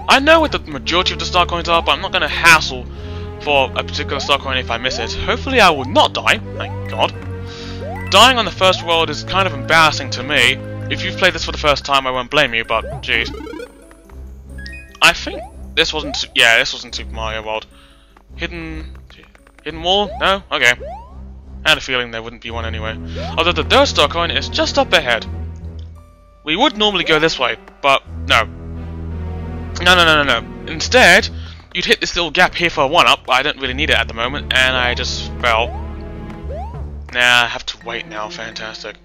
I know what the majority of the star coins are, but I'm not going to hassle for a particular star coin if I miss it. Hopefully I will not die, thank God. Dying on the first world is kind of embarrassing to me. If you've played this for the first time, I won't blame you, but jeez. I think this wasn't... yeah, this wasn't Super Mario World. Hidden wall? No? Okay. I had a feeling there wouldn't be one anyway. Although the third star coin is just up ahead. We would normally go this way, but no. No. Instead, you'd hit this little gap here for a 1-up, but I don't really need it at the moment, and I just fell. Nah, I have to wait now. Fantastic.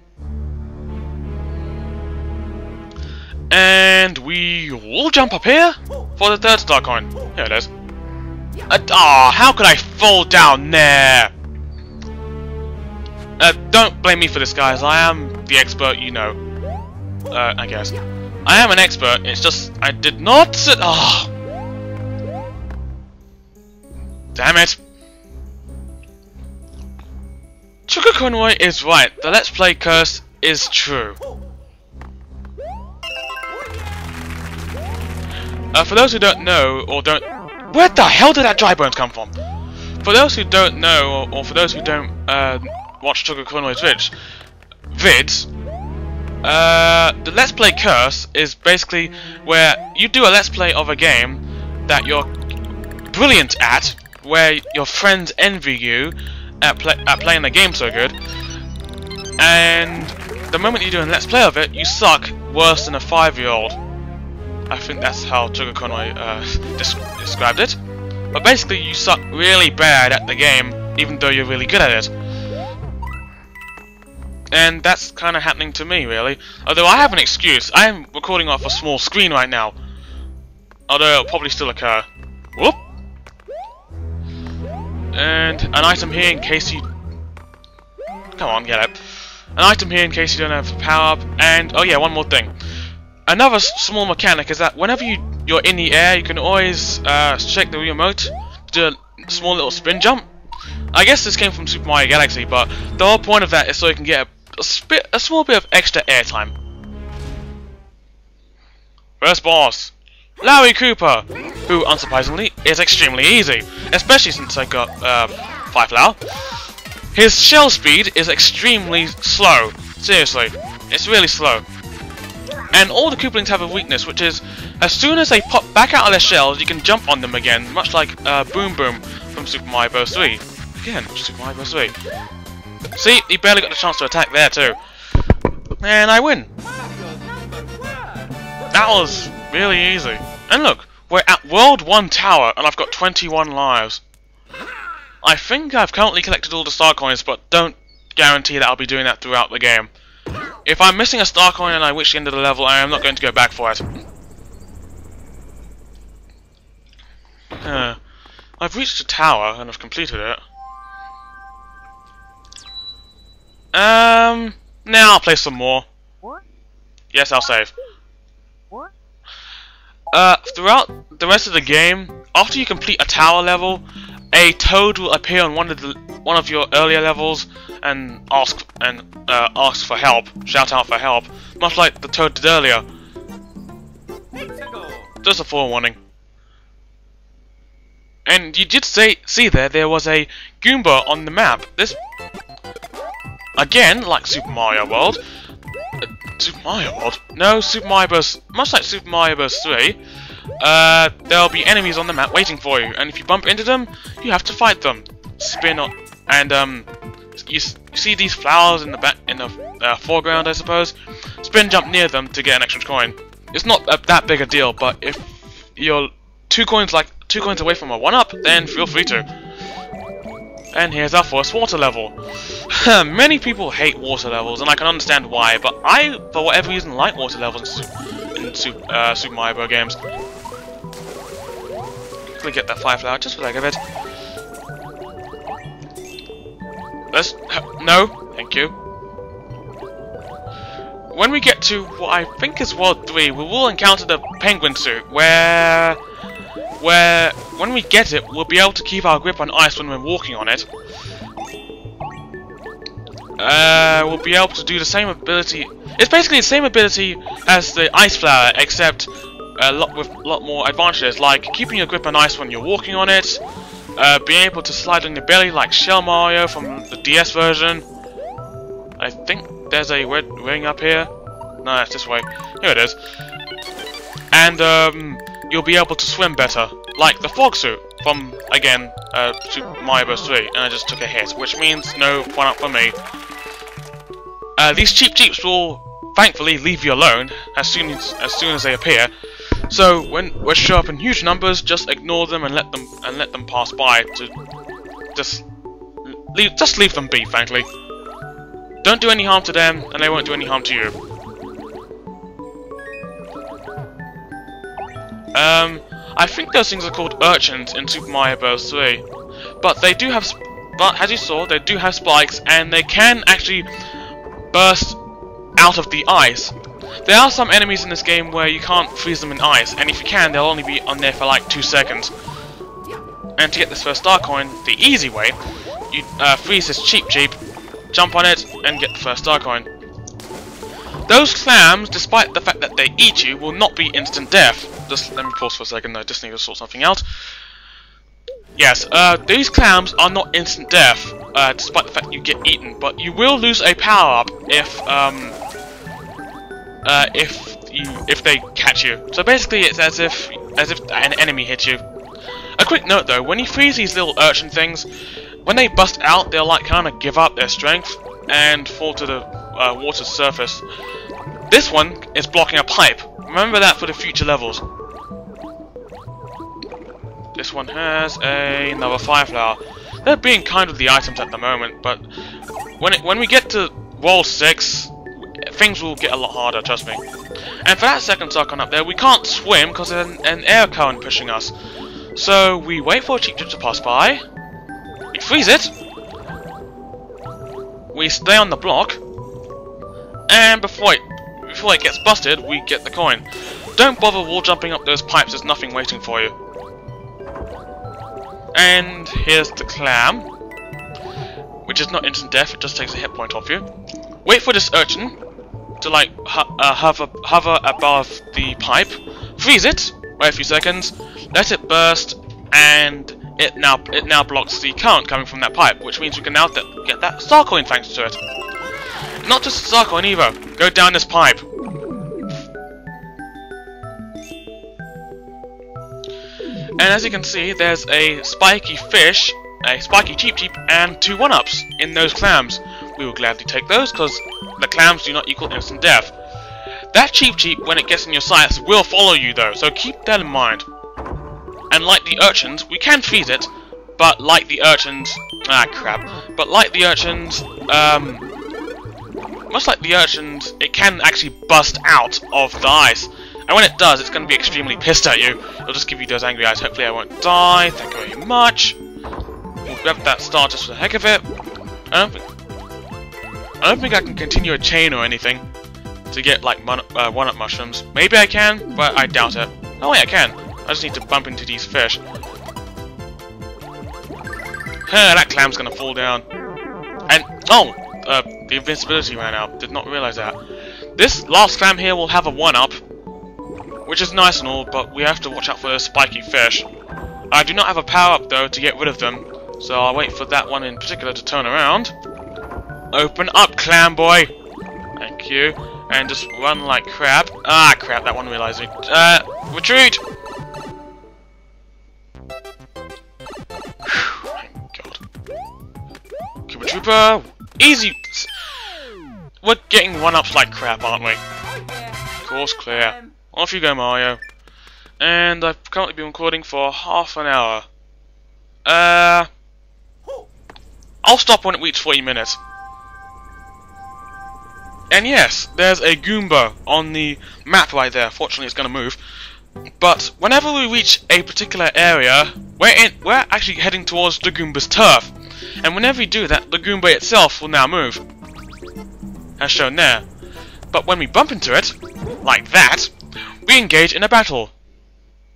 And we will jump up here for the third star coin. Here it is. How could I fall down there? Don't blame me for this, guys. I am the expert, you know. I guess. I am an expert, it's just I did not sit. Damn it. Sugar Conway is right. The Let's Play curse is true. For those who don't know, or don't... where the hell did that dry bones come from? For those who don't know, or for those who don't watch Sugar Conway's vids, the Let's Play curse is basically where you do a Let's Play of a game that you're brilliant at, where your friends envy you at playing the game so good, and the moment you do a Let's Play of it, you suck worse than a 5-year-old. I think that's how Sugar Conway described it. But basically, you suck really bad at the game, even though you're really good at it. And that's kind of happening to me, really. Although I have an excuse. I am recording off a small screen right now. Although it'll probably still occur. Whoop! And an item here in case you... come on, get it. An item here in case you don't have a power-up. And, oh yeah, one more thing. Another small mechanic is that whenever you're in the air, you can always shake the remote to do a small little spin jump. I guess this came from Super Mario Galaxy, but the whole point of that is so you can get a small bit of extra airtime. First boss, Larry Cooper, who, unsurprisingly, is extremely easy, especially since I got 5 flower. His shell speed is extremely slow. Seriously, it's really slow. And all the Koopalings have a weakness, which is, as soon as they pop back out of their shells, you can jump on them again, much like Boom Boom from Super Mario Bros. 3. Again, Super Mario Bros. 3. See, he barely got the chance to attack there too. And I win. That was really easy. And look, we're at World 1 Tower, and I've got 21 lives. I think I've currently collected all the star coins, but don't guarantee that I'll be doing that throughout the game. If I'm missing a star coin and I reach the end of the level, I am not going to go back for it. I've reached the tower and I've completed it. Now I'll play some more. What? Yes, I'll save. What? Throughout the rest of the game, after you complete a tower level, a toad will appear on one of your earlier levels and ask for help, shout out for help, much like the toad did earlier. Just a forewarning. And you did see there was a Goomba on the map. This, again, like Super Mario World. Super Mario World? No, Super Mario Bros. Much like Super Mario Bros. 3, there'll be enemies on the map waiting for you, and if you bump into them, you have to fight them. Spin on, and you see these flowers in the foreground, I suppose. Spin jump near them to get an extra coin. It's not that big a deal, but if you're two coins away from a 1-up, then feel free to. And here's our first water level. Many people hate water levels, and I can understand why, but I, for whatever reason, like water levels in Super Mario Bros. Games. Quickly get that 5 flower, just for the heck of it. No, thank you. When we get to what I think is World 3, we will encounter the penguin suit, where when we get it, we'll be able to keep our grip on ice when we're walking on it. We'll be able to do the same ability. It's basically the same ability as the ice flower, except with a lot more advantages, like keeping your grip on ice when you're walking on it, being able to slide on your belly like Shell Mario from the DS version. I think there's a red ring up here. No, it's this way. Here it is. And you'll be able to swim better, like the fog suit from, again, Super Mario Bros. 3, and I just took a hit, which means no one up for me. These cheap jeeps will thankfully leave you alone as soon as they appear. So when they show up in huge numbers, just ignore them and let them pass by. To just leave them be, frankly. Don't do any harm to them, and they won't do any harm to you. I think those things are called urchins in Super Mario Bros. 3, but they do have, as you saw, they do have spikes, and they can actually burst out of the ice. There are some enemies in this game where you can't freeze them in ice, and if you can, they'll only be on there for like 2 seconds. And to get this first star coin, the easy way, you freeze this cheap jeep, jump on it, and get the first star coin. Those clams, despite the fact that they eat you, will not be instant death. Just let me pause for a second, I just need to sort something out. Yes, these clams are not instant death, despite the fact you get eaten, but you will lose a power-up if they catch you. So basically it's as if an enemy hit you. A quick note though, when you freeze these little urchin things, when they bust out, they'll like kind of give up their strength and fall to the water's surface. This one is blocking a pipe. Remember that for the future levels. This one has another fire flower. They're being kind with the items at the moment, but when we get to World 6, things will get a lot harder, trust me. And for that second star coin up there, we can't swim because there's an air current pushing us. So we wait for a cheap jeep to pass by, we freeze it, we stay on the block, and before it gets busted, we get the coin. Don't bother wall jumping up those pipes, there's nothing waiting for you. And here's the clam, which is not instant death, it just takes a hit point off you. Wait for this urchin to like hover above the pipe, freeze it, wait a few seconds, let it burst, and it now blocks the current coming from that pipe, which means we can now get that star coin thanks to it. Not just a star coin either, go down this pipe. And as you can see, there's a spiky fish, a spiky cheap jeep, and 2 1-ups in those clams. We will gladly take those because the clams do not equal instant death. That cheap jeep, when it gets in your sights, will follow you though, so keep that in mind. And like the urchins, we can freeze it, but like the urchins, but like the urchins, much like the urchins, it can actually bust out of the ice. And when it does, it's going to be extremely pissed at you. It'll just give you those angry eyes. Hopefully I won't die. Thank you very much. We'll grab that star just for the heck of it. I don't think I can continue a chain or anything to get like 1-up mushrooms. Maybe I can, but I doubt it. Oh wait, I can. I just need to bump into these fish. That clam's going to fall down. And the invincibility ran out. Did not realize that. This last clam here will have a 1-up. Which is nice and all, but we have to watch out for those spiky fish. I do not have a power-up though to get rid of them, so I'll wait for that one in particular to turn around. Open up, clam boy! Thank you. And just run like crap. Ah, crap, that one realized me. Retreat! Thank God. Koopa Trooper! Easy! We're getting 1-ups like crap, aren't we? Course clear. Off you go, Mario. And I've currently been recording for half an hour. I'll stop when it reaches 40 minutes. And yes, there's a Goomba on the map right there. Fortunately, it's going to move. But whenever we reach a particular area, we're actually heading towards the Goomba's turf. And whenever we do that, the Goomba itself will now move. As shown there. But when we bump into it, like that, we engage in a battle.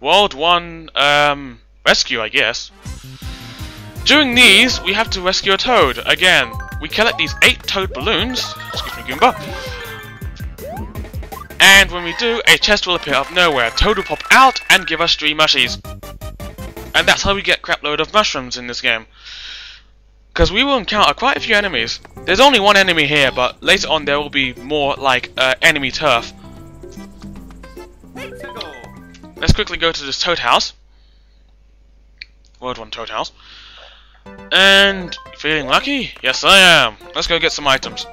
World 1, rescue, I guess. During these, we have to rescue a toad. Again, we collect these 8 toad balloons, excuse me, Goomba, And when we do, a chest will appear out of nowhere. Toad will pop out and give us 3 mushies. And that's how we get crap load of mushrooms in this game. Because we will encounter quite a few enemies. There's only one enemy here, but later on there will be more like enemy turf. Let's quickly go to this toad house. World 1 toad house. And feeling lucky? Yes I am. Let's go get some items.